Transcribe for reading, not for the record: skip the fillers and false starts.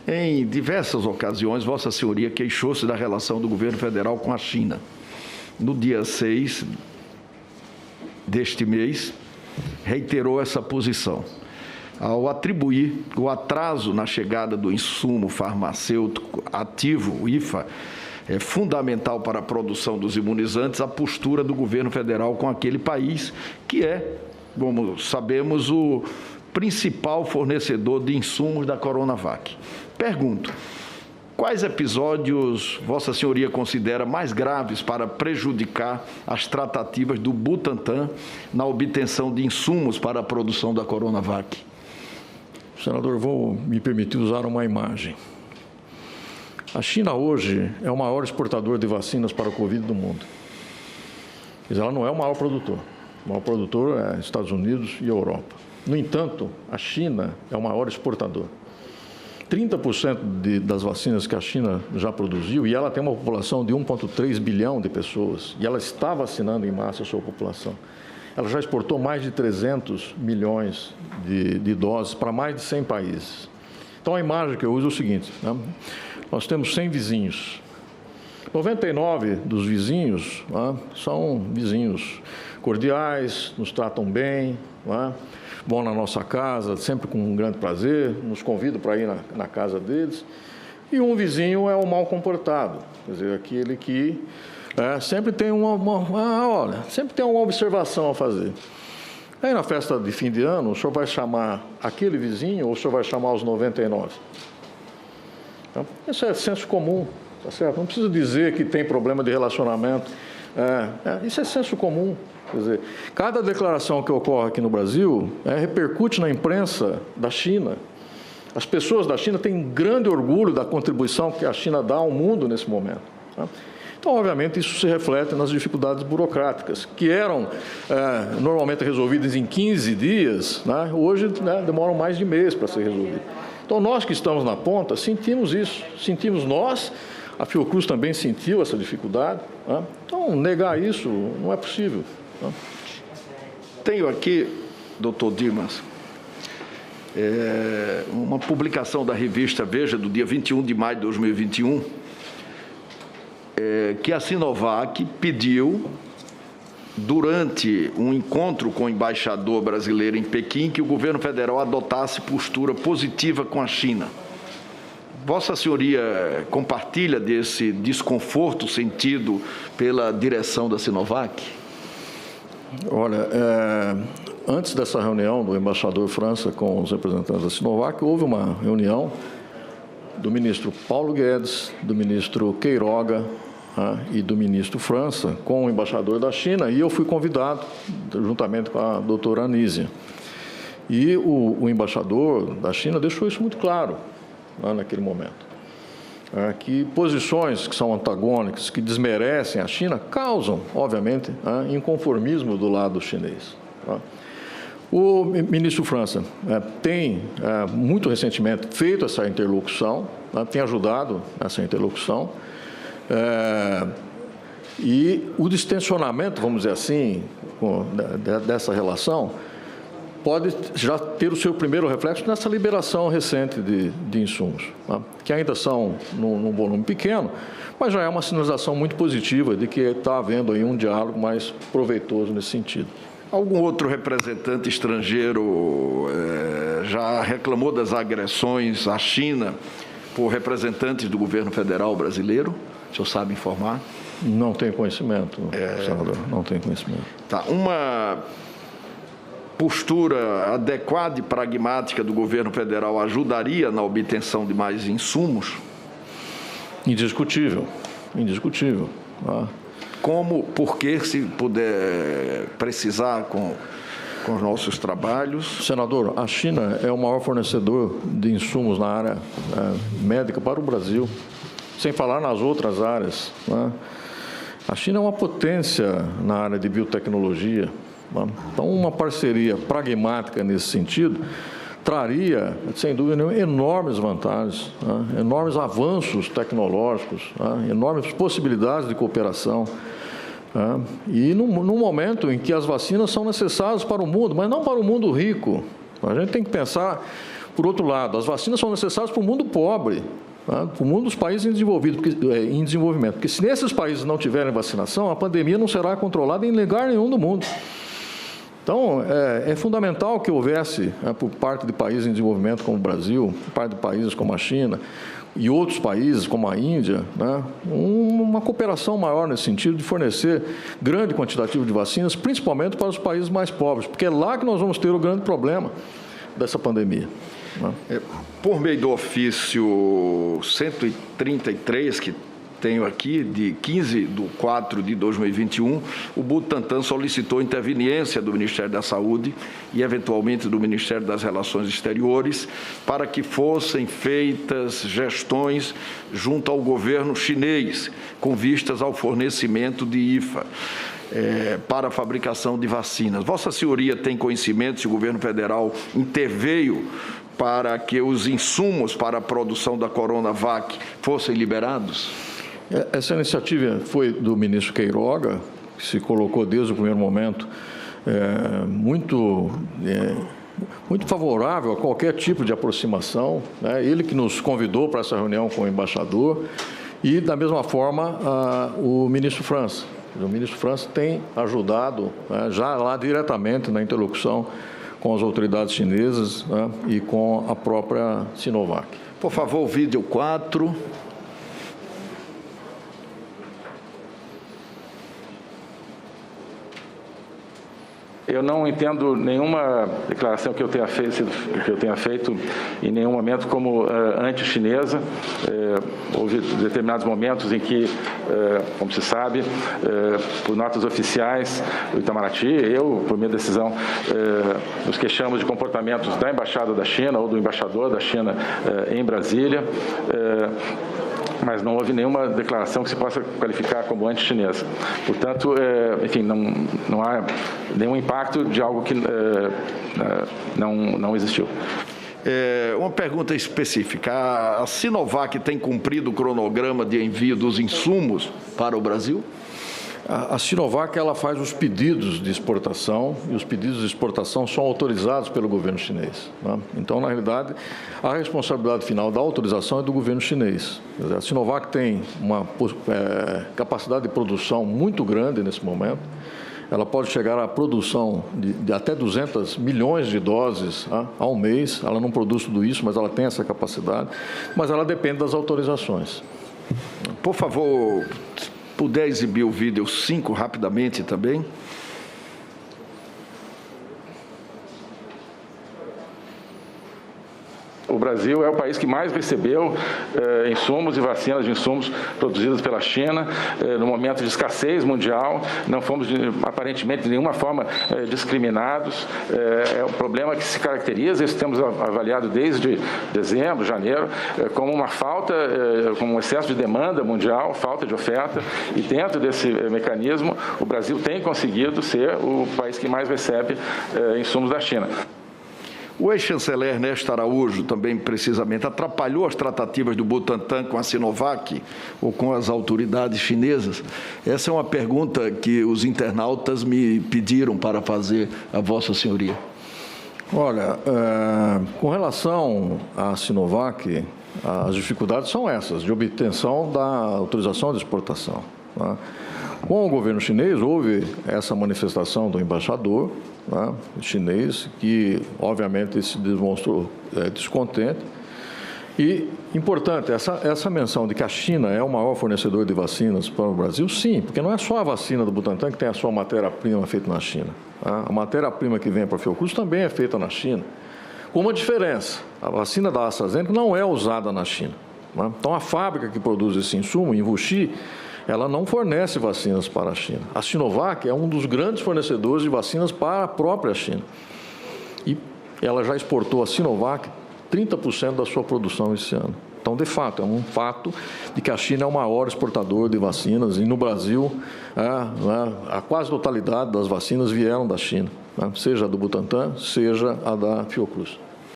Em diversas ocasiões, Vossa Senhoria queixou-se da relação do governo federal com a China. No dia 6 deste mês, reiterou essa posição. Ao atribuir o atraso na chegada do insumo farmacêutico ativo, o IFA, é fundamental para a produção dos imunizantes, a postura do governo federal com aquele país, que é, como sabemos, o principal fornecedor de insumos da Coronavac. Pergunto, quais episódios Vossa Senhoria considera mais graves para prejudicar as tratativas do Butantan na obtenção de insumos para a produção da Coronavac? Senador, vou me permitir usar uma imagem. A China hoje é o maior exportador de vacinas para o Covid do mundo. Mas ela não é o maior produtor. O maior produtor é Estados Unidos e Europa. No entanto, a China é o maior exportador. 30% das vacinas que a China já produziu, e ela tem uma população de 1,3 bilhão de pessoas, e ela está vacinando em massa a sua população. Ela já exportou mais de 300 milhões de doses para mais de 100 países. Então, a imagem que eu uso é o seguinte, né? Nós temos 100 vizinhos. 99 dos vizinhos, né, são vizinhos cordiais, nos tratam bem, né, vão na nossa casa, sempre com um grande prazer, nos convidam para ir na casa deles. E um vizinho é o mal comportado, quer dizer, aquele que sempre tem sempre tem uma observação a fazer. Aí, na festa de fim de ano, o senhor vai chamar aquele vizinho ou o senhor vai chamar os 99? Então, isso é senso comum, tá certo? Não precisa dizer que tem problema de relacionamento. Isso é senso comum. Quer dizer, cada declaração que ocorre aqui no Brasil repercute na imprensa da China. As pessoas da China têm grande orgulho da contribuição que a China dá ao mundo nesse momento. Tá? Então, obviamente, isso se reflete nas dificuldades burocráticas, que eram normalmente resolvidas em 15 dias, né? Hoje demoram mais de mês para ser resolvido. Então, nós que estamos na ponta, sentimos isso, sentimos nós, a Fiocruz também sentiu essa dificuldade, né? Então, negar isso não é possível. Né? Tenho aqui, doutor Dimas, uma publicação da revista Veja, do dia 21 de maio de 2021, que a Sinovac pediu, durante um encontro com o embaixador brasileiro em Pequim, que o governo federal adotasse postura positiva com a China. Vossa Senhoria compartilha desse desconforto sentido pela direção da Sinovac? Olha, antes dessa reunião do embaixador França com os representantes da Sinovac, houve uma reunião do ministro Paulo Guedes, do ministro Queiroga, e do ministro França com o embaixador da China, e eu fui convidado, juntamente com a doutora Anísia. E o embaixador da China deixou isso muito claro naquele momento. Que posições que são antagônicas, que desmerecem a China, causam, obviamente, inconformismo do lado chinês. O ministro França tem, muito recentemente, feito essa interlocução, tem ajudado nessa interlocução, e o distensionamento, vamos dizer assim, dessa relação, pode já ter o seu primeiro reflexo nessa liberação recente de insumos, que ainda são num volume pequeno, mas já é uma sinalização muito positiva de que está havendo aí um diálogo mais proveitoso nesse sentido. Algum outro representante estrangeiro já reclamou das agressões à China por representantes do governo federal brasileiro? O senhor sabe informar? Não tenho conhecimento, senador, não tenho conhecimento. Tá. Uma postura adequada e pragmática do governo federal ajudaria na obtenção de mais insumos? Indiscutível, indiscutível. Como, por que, se puder precisar com os nossos trabalhos? Senador, a China é o maior fornecedor de insumos na área médica para o Brasil, sem falar nas outras áreas. A China é uma potência na área de biotecnologia. Então, uma parceria pragmática nesse sentido traria, sem dúvida nenhuma, enormes vantagens, enormes avanços tecnológicos, enormes possibilidades de cooperação. E num momento em que as vacinas são necessárias para o mundo, mas não para o mundo rico. A gente tem que pensar Por outro lado, as vacinas são necessárias para o mundo pobre, tá? Para o mundo dos países em desenvolvimento, porque se nesses países não tiverem vacinação, a pandemia não será controlada em lugar nenhum do mundo. Então, é fundamental que houvesse, por parte de países em desenvolvimento como o Brasil, por parte de países como a China e outros países como a Índia, né, uma cooperação maior nesse sentido de fornecer grande quantitativo de vacinas, principalmente para os países mais pobres, porque é lá que nós vamos ter o grande problema dessa pandemia. Né? Por meio do ofício 133, que tenho aqui, de 15/4/2021, o Butantan solicitou interveniência do Ministério da Saúde e, eventualmente, do Ministério das Relações Exteriores para que fossem feitas gestões junto ao governo chinês, com vistas ao fornecimento de IFA. Para a fabricação de vacinas. Vossa Senhoria tem conhecimento se o governo federal interveio para que os insumos para a produção da Coronavac fossem liberados? Essa iniciativa foi do ministro Queiroga, que se colocou desde o primeiro momento muito favorável a qualquer tipo de aproximação, né? Ele que nos convidou para essa reunião com o embaixador e, da mesma forma, o ministro França. O ministro França tem ajudado, né, já lá diretamente na interlocução com as autoridades chinesas, né, e com a própria Sinovac. Por favor, o vídeo 4. Eu não entendo nenhuma declaração que eu tenha feito em nenhum momento como anti-chinesa. Houve determinados momentos em que, como se sabe, por notas oficiais do Itamaraty, eu, por minha decisão, nos queixamos de comportamentos da Embaixada da China ou do embaixador da China em Brasília. Mas não houve nenhuma declaração que se possa qualificar como anti-chinesa. Portanto, enfim, não há nenhum impacto de algo que não existiu. Uma pergunta específica. A Sinovac tem cumprido o cronograma de envio dos insumos para o Brasil? A Sinovac ela faz os pedidos de exportação e os pedidos de exportação são autorizados pelo governo chinês, né? Então, na realidade, a responsabilidade final da autorização é do governo chinês. A Sinovac tem uma capacidade de produção muito grande nesse momento. Ela pode chegar à produção de até 200 milhões de doses ao mês. Ela não produz tudo isso, mas ela tem essa capacidade. Mas ela depende das autorizações. Por favor, puder exibir o vídeo 5 rapidamente também. O Brasil é o país que mais recebeu insumos e vacinas de insumos produzidas pela China no momento de escassez mundial. Não fomos, aparentemente, de nenhuma forma discriminados. É um problema que se caracteriza, isso temos avaliado desde dezembro, janeiro, como uma falta, como um excesso de demanda mundial, falta de oferta. E dentro desse mecanismo, o Brasil tem conseguido ser o país que mais recebe insumos da China. O ex-chanceler Ernesto Araújo também, precisamente, atrapalhou as tratativas do Butantan com a Sinovac ou com as autoridades chinesas? Essa é uma pergunta que os internautas me pediram para fazer a Vossa Senhoria. Olha, com relação à Sinovac, as dificuldades são essas, de obtenção da autorização de exportação, tá? Com o governo chinês, houve essa manifestação do embaixador, né, chinês, que, obviamente, se demonstrou descontente. E, importante, essa menção de que a China é o maior fornecedor de vacinas para o Brasil, sim, porque não é só a vacina do Butantan que tem a sua matéria-prima feita na China. Tá? A matéria-prima que vem para a Fiocruz também é feita na China. Com uma diferença, a vacina da AstraZeneca não é usada na China. Né? Então, a fábrica que produz esse insumo, em Wuxi, ela não fornece vacinas para a China. A Sinovac é um dos grandes fornecedores de vacinas para a própria China. E ela já exportou a Sinovac 30% da sua produção esse ano. Então, de fato, é um fato de que a China é o maior exportador de vacinas e no Brasil a quase totalidade das vacinas vieram da China, seja a do Butantan, seja a da Fiocruz.